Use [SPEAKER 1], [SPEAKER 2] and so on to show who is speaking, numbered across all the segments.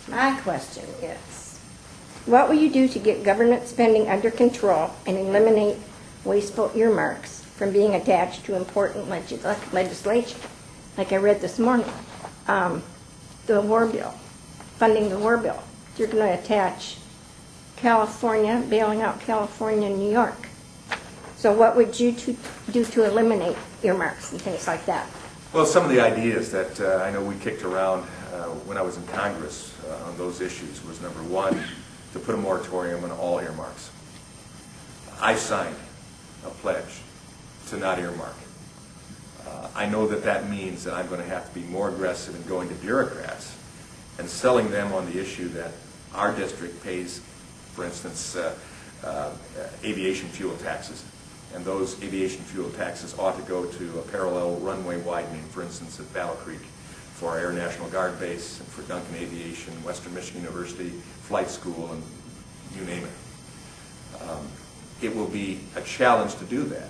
[SPEAKER 1] My question is, what will you do to get government spending under control and eliminate wasteful earmarks from being attached to important legislation? Like I read this morning, the war bill, funding the war bill. You're going to attach California, bailing out California and New York. So what would you do to eliminate earmarks and things like that?
[SPEAKER 2] Well, some of the ideas that I know we kicked around when I was in Congress on those issues was, number one, to put a moratorium on all earmarks. I signed a pledge to not earmark. I know that that means that I'm going to have to be more aggressive in going to bureaucrats and selling them on the issue that our district pays, for instance, aviation fuel taxes. And those aviation fuel taxes ought to go to a parallel runway widening, for instance, at Battle Creek for our Air National Guard base, and for Duncan Aviation, Western Michigan University, Flight School, and you name it. It will be a challenge to do that,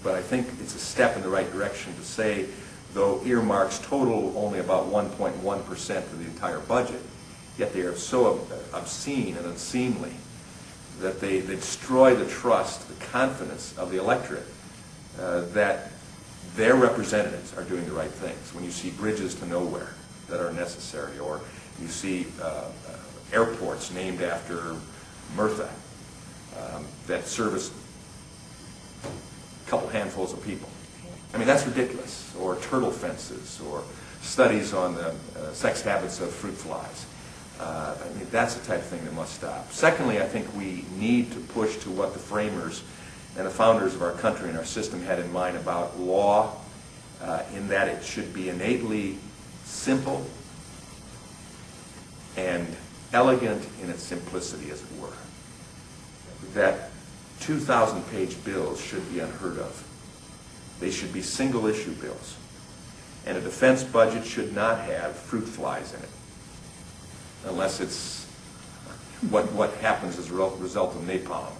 [SPEAKER 2] but I think it's a step in the right direction to say, though earmarks total only about 1.1% of the entire budget, yet they are so obscene and unseemly that they destroy the trust, the confidence of the electorate that their representatives are doing the right things. When you see bridges to nowhere that are necessary, or you see airports named after Mirtha that service a couple handfuls of people. I mean, that's ridiculous. Or turtle fences, or studies on the sex habits of fruit flies. I mean, that's the type of thing that must stop. Secondly, I think we need to push to what the framers and the founders of our country and our system had in mind about law, in that it should be innately simple and elegant in its simplicity, as it were. That 2,000-page bills should be unheard of. They should be single-issue bills. And a defense budget should not have fruit flies in it, unless it's what happens as a result of napalm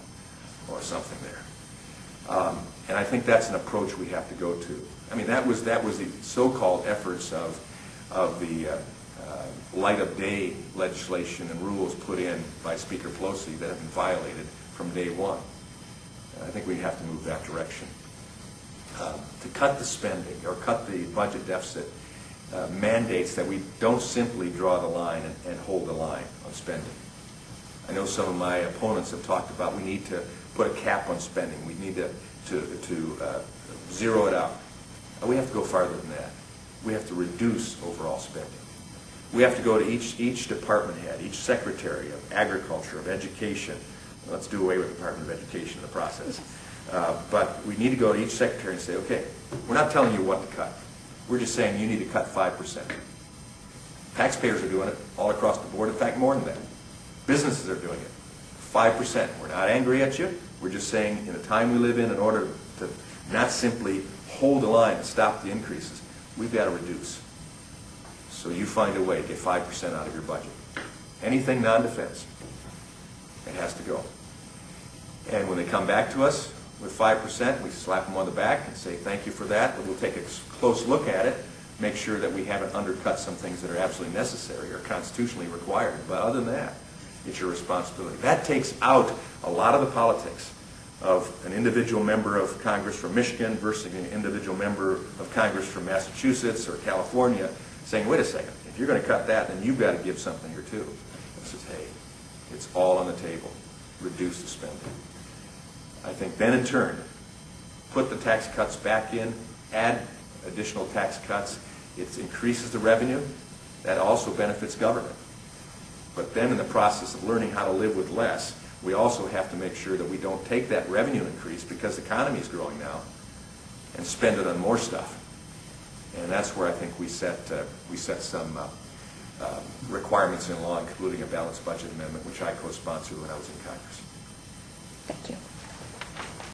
[SPEAKER 2] or something there. And I think that's an approach we have to go to. I mean, that was the so-called efforts of the light of day legislation and rules put in by Speaker Pelosi that have been violated from day one. And I think we have to move that direction. To cut the spending or cut the budget deficit mandates that we don't simply draw the line and hold the line on spending. I know some of my opponents have talked about we need to put a cap on spending. We need to zero it out. We have to go farther than that. We have to reduce overall spending. We have to go to each department head, each secretary of agriculture, of education. Let's do away with the Department of Education in the process. But we need to go to each secretary and say, okay, we're not telling you what to cut. We're just saying you need to cut 5%. Taxpayers are doing it all across the board. In fact, more than that. Businesses are doing it. 5%. We're not angry at you. We're just saying in the time we live in order to not simply hold the line and stop the increases, we've got to reduce. So you find a way to get 5% out of your budget. Anything non-defense, it has to go. And when they come back to us with 5%, we slap them on the back and say, thank you for that, but we'll take a close look at it, make sure that we haven't undercut some things that are absolutely necessary or constitutionally required. But other than that, it's your responsibility. That takes out a lot of the politics of an individual member of Congress from Michigan versus an individual member of Congress from Massachusetts or California saying, wait a second, if you're going to cut that, then you've got to give something here too. This is, hey, it's all on the table. Reduce the spending. I think then in turn, put the tax cuts back in, add additional tax cuts. It increases the revenue. That also benefits government. But then in the process of learning how to live with less, we also have to make sure that we don't take that revenue increase because the economy is growing now and spend it on more stuff. And that's where I think we set some requirements in law, including a balanced budget amendment, which I co-sponsored when I was in Congress.
[SPEAKER 1] Thank you.